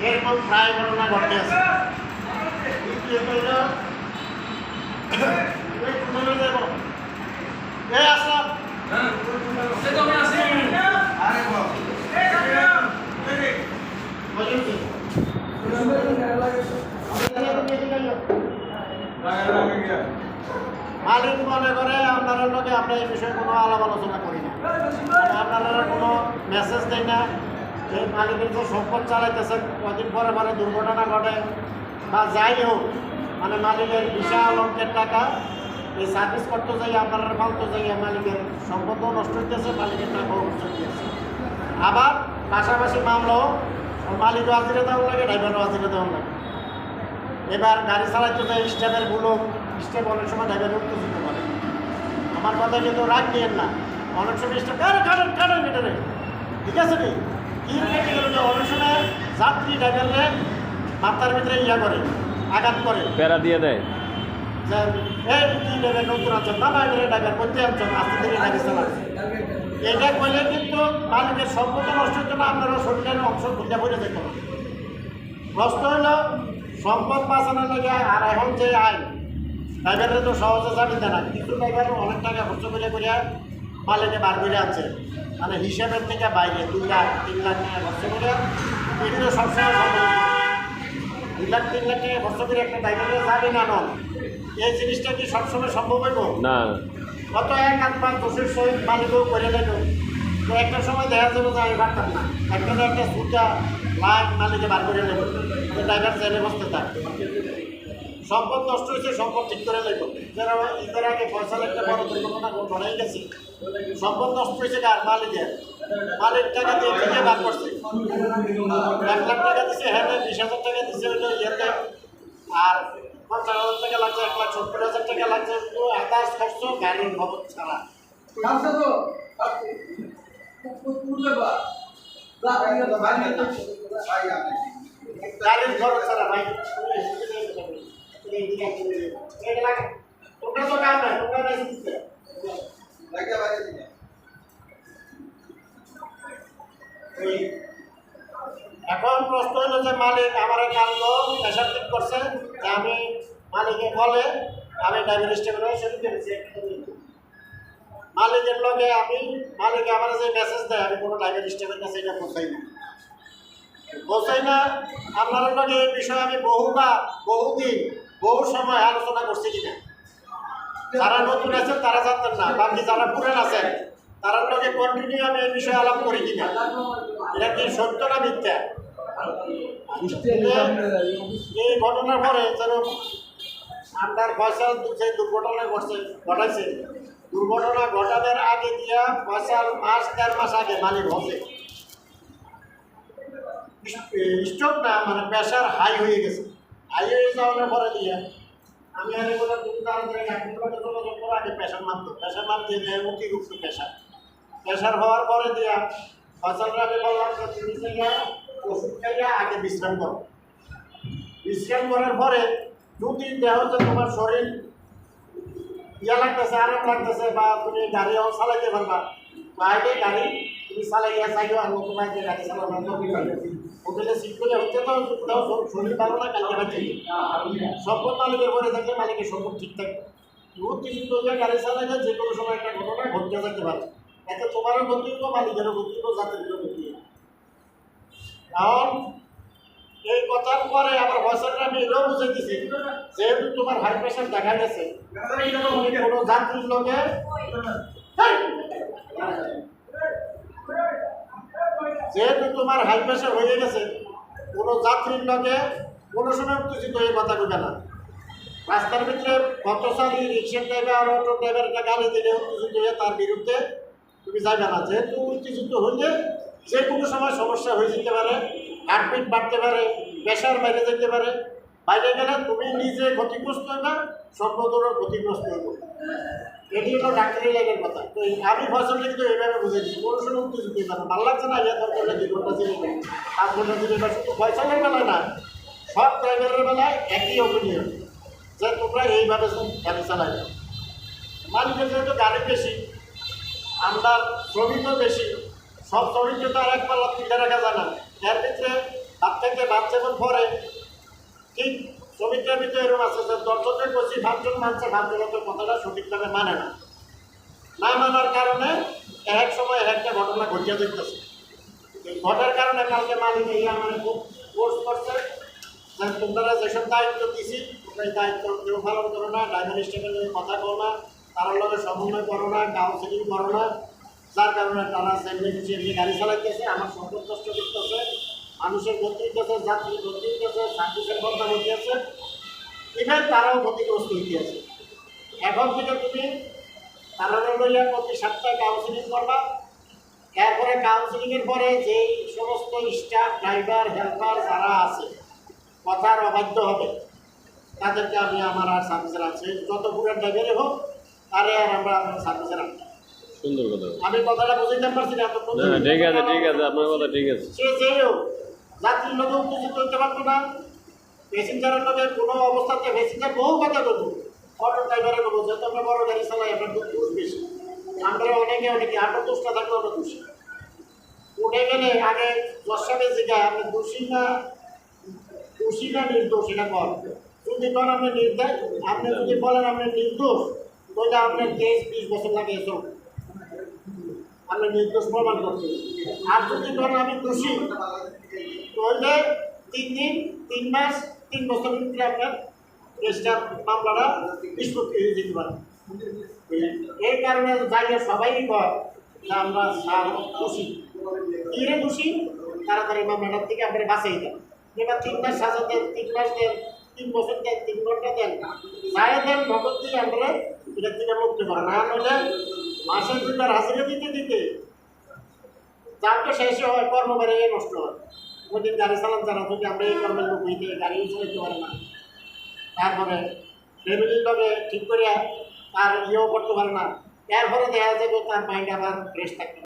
এরকম প্রায় ঘটনা ঘটে আছে। আসলাম মালিক মনে করে আপনারা লোকে আমরা এই বিষয়ে কোনো আলাপ আলোচনা করি না, আপনারা কোনো মেসেজ দেয় না। এই মালিকের যে সম্পদ চালাইতেছে কদিন পরে পরে দুর্ঘটনা ঘটে বা যাই হোক, মানে মালিকের বিশাল অঙ্কের টাকা এই সার্ভিস করতে যাই আপনারা ফালতে যাই মালিকের সম্পদও নষ্ট হইতেছে, মালিকের টাকাও নষ্ট হইতেছে। আবার পাশাপাশি মামলাও মালিকও হাজিরা দেওয়া লাগে, ড্রাইভারও হাজিরা দেওয়া লাগে। এবার গাড়ি চালাইতে যায় স্টাফের গুলো, স্টাফ অনেক সময় ড্রাইভার উত্তেজিত করে। আমার কথা কিন্তু রাগ নিয়েন না, অনেক সময় স্টাফ কারেন এটারে, ঠিক আছে কি অনেক সময় যাত্রী ড্রাইভাররে মাথার ভিতরে ইয়া করে, আঘাত করে, প্যারা দিয়ে দেয় যে এই কি ড্রাইভার নতুন আছেন না ড্রাইভার করতে আসছেন, আস্তে ধীরে গাড়ি চালাচ্ছে। এটা করলে কিন্তু মালিকের সম্পদ নষ্ট হচ্ছে না, আপনারা শরীরের অংশ ভুলটা ভরে যেতে হবে। প্রশ্ন হইল সম্পদ বাঁচানোর লেগে। আর এখন যে আইন ড্রাইভারের তো সহজে যাবি না, কিছু ড্রাইভার অনেক টাকা খরচ করে মালিকে বার করে আছে, মানে হিসাবের থেকে বাইরে 2 লাখ 3 লাখ টাকা খরচ করে। এগুলো সবসময় সম্ভব 2 লাখ 3 লাখ টাকা খরচ করে একটা ড্রাইভারের যাবে না নন, এই জিনিসটা কি সবসময় সম্ভব হইব না। কত এক আধ বার দোষের সহিত মালিকও করে নেব, তো একটা সময় দেখা যাবে যে আমি পারতাম না, একটা সুটা লাখ মালিকে বার করে নেব, ড্রাইভার জেলে বসতে থাকবে। সম্পদ নষ্ট হয়েছে, সম্পদ ঠিক করে নেব। যারা ঈদের আগে ফয়সাল একটা বড় দুর্ঘটনা ঘটাই গেছে, সম্পদ নষ্ট হয়েছে কার? মালিকের। মালিক টাকা দিয়ে থেকে বার করছে, 1 লাখ টাকা দিচ্ছে, হ্যাঁ 20,000 টাকা দিচ্ছে ওইটা ইয়েতে, আর 50,000 টাকা লাগছে, 1,70,000 টাকা লাগছে, তো আদার্স খরচ গাড়ির খবর ছাড়া। গাড়ির খরচ ছাড়া ভাই তোমরা তো কাম নাই, তোমরা নাই দিচ্ছে এখন প্রশ্ন হলো যে মালিক আমার কামলো প্রেশার ঠিক করছে যে আমি মালিকে বলে আমি ড্রাইভার স্টেশনে শুরু করেছি। মালিকের লগে আমি মালিকে আমার যে মেসেজ দেয় আমি কোনো ড্রাইভার স্টেশনের কাছে এটা পৌঁছাই না। আপনার লগে এই বিষয়ে আমি বহুবার বহুদিন বহু সময় আলোচনা করছি কিনা, যারা নতুন আছেন তারা জানতেন না, বাকি যারা পুরান আছেন তারা লগে কন্টিনিউ আমি এই বিষয়ে আলাপ করি কিনা, এটা কি সত্য না মিথ্যা। এই ঘটনার পরে যেন আপনার ফয়সাল যে দুর্ঘটনা ঘটাইছে, দুর্ঘটনা ঘটানোর আগে দিয়া ফয়সাল 1.5 মাস আগে মালিক হচ্ছে স্ট্রোক না, মানে প্রেশার হাই হয়ে গেছে। হাই হয়ে যাওয়ার পরে দিয়ে আমি আগে বলে আগে প্রেশার মাপতো, প্রেশার মাপতে দেয় অতিরিক্ত প্রেশার হওয়ার পরে দিয়া ফসলরা আমি বললাম যে তুমি ওষুধ খাইয়া আগে বিশ্রাম করো। বিশ্রাম করার পরে 2-3 দেহ যে তোমার শরীর ইয়া লাগতেছে, আরাম লাগতেছে, বা তুমি গাড়িও চালাইতে পারবা, বাইরে গাড়ি তুমি চালাইয়া চাইও আর নতুন বাইরে গাড়ি চালানো হোটেলে সিট করে হচ্ছে, তো শরীর ভালো না কালকে বাচ্চা সম্পদ মালিকের পরে থাকলে মালিকের সম্পদ ঠিক থাকবে। উত্তেজিত হয়ে গাড়ি চালাইলে যে কোনো সময় একটা ঘটনা ঘটতে থাকতে পারে, এতে তোমারও ক্ষতি হতো, মালিকেরও ক্ষতি হতো, যাত্রীরও ক্ষতি হতো। কারণ এই কথার পরে আবার বছরটা আমি এটাও বুঝে দিছি, যেহেতু তোমার হাই প্রেশার দেখা গেছে, কোনো যাত্রীর লোকে যেহেতু তোমার হাই প্রেশার হয়ে গেছে, কোনো যাত্রীর লোকে কোনো সময় উত্তেজিত হয়ে কথা বলবে না। রাস্তার ভিতরে পথচারী, রিক্সার ড্রাইভার, অটো ড্রাইভারকে গালি দিলে উত্তেজিত হয়ে তার বিরুদ্ধে তুমি যাবে না। যেহেতু উত্তেজিত হইলে যে কোনো সময় সমস্যা হয়ে যেতে পারে, হার্টবিট বাড়তে পারে, প্রেশার বাইরে যেতে পারে, বাইরে গেলে তুমি নিজে ক্ষতিগ্রস্ত হইবা, সম্পদেরও ক্ষতিগ্রস্ত হইব। এটি হলো ডাক্তারি লাইনের কথা। তো আমি ফসল কিন্তু এইভাবে বুঝে দিচ্ছি, কোনো সময় উত্তেজিত হইবা না, ভালো লাগছে না, ইয়ে দরকার 2 ঘন্টা চিনিবা, 5 ঘন্টা চিনিবা। শুধু ফসলের বেলায় না, সব ড্রাইভারের বেলায় একই অপিনিয়ন যে তোমরা এইভাবে গাড়ি চালাইবে। মালিকের যেহেতু গাড়ি বেশি, আমরা শ্রমিকও বেশি, সব শ্রমিককে তো আর এক পাল্লা তুলে রাখা যায় না। এর ভিতরে বাচ্চাকে বাচ্চা এটার ভিতরে এরকম আছে যে 10 জনের বলছি 5 জন মানছে, 5 জন তো কথাটা সঠিকভাবে মানে না। না মানার কারণে এক সময় একটা ঘটনা ঘটিয়ে দেখতেছে। ঘটার কারণে কালকে মালিক এই আমার খুব ফোর্স করছে যে তোমরা যেসব দায়িত্ব দিছি তোমরা এই দায়িত্ব কেউ পালন করো না, ড্রাইভার স্টাফের লোক কথা করো না, তার লগে সমন্বয় করো না, কাউন্সিলিং করো না, যার কারণে তারা সেমনি কিছু এমনি গাড়ি চালাইতেছে, আমার সম্পদ নষ্ট করতেছে, মানুষের গতি হইতেছে, যাত্রী গতি হইতেছে, সার্ভিসের কথা হইতেছে, ইভেন তারাও ক্ষতিগ্রস্ত হইতেছে। এখন থেকে তুমি তারা লইয়া প্রতি সপ্তাহে কাউন্সিলিং করবা। এরপরে কাউন্সিলিংয়ের পরে যেই সমস্ত স্টাফ, ড্রাইভার, হেল্পার যারা আছে কথার অবাধ্য হবে তাদেরকে আমি আমার আর সার্ভিসে রাখছি, যত পুরান ড্রাইভারে হোক তারে আর আমরা সার্ভিসে রাখবো। সুন্দর কথা। আমি কথাটা বুঝতে পারছি না এত ঠিক আছে, ঠিক আছে, আপনার কথা ঠিক আছে। সে যেই হোক যাত্রীর লোকে উত্তেজিত হইতে পারতো না, প্যাসেঞ্জারের লোকে কোনো অবস্থাতে প্যাসেঞ্জার বহু কথা বলবো, অটো ড্রাইভারের বলবো যেহেতু আমরা বড় গাড়ি চালাই আমরা খুব দোষ বেশি, আমরা অনেকে আটো দোষটা থাকলে অটো দোষী উঠে গেলে আগে 10 সালের জায়গায় আপনি দোষী না নির্দোষ এটা কর, যদি করেন আপনি নির্দোষ, আপনি যদি বলেন আপনি নির্দোষ তাহলে আপনার কেস 20 বছর লাগে এসব আপনি নির্দোষ প্রমাণ করতে। আর যদি করেন আমি দোষী তাহলে 3 দিন 3 মাস 3 বছরের ভিতরে আপনার কেসটা মামলাটা নিষ্পত্তি হয়ে যেতে পারে। এই কারণে যাইয়া সবাই কয় যে আমরা দোষী, ধীরে দোষী, তাড়াতাড়ি মামলাটার থেকে আপনারা বাঁচিয়ে দেন। এবার 3 মাস সাজা দেন, 3 মাস দেন, 3 বছর দেন, 3 ঘন্টা দেন, যাই দেন নগদ দিয়ে আমরা এটা থেকে মুক্তি করেন। না হলে মাসের 2 বার হাজিরা দিতে দিতে যাকে শেষে হয় কর্মবারে নষ্ট হয়। ওই দিন গাড়ি চালান যারা যদি আমরা এই কর্মের লোক হইতে গাড়িও চালাইতে পারে না, তারপরে ফ্যামিলিভাবে ঠিক করে তার ইয়েও করতে পারে না, এরপরে দেখা যাবে তার মাইন্ড আবার ফ্রেশ থাকবে।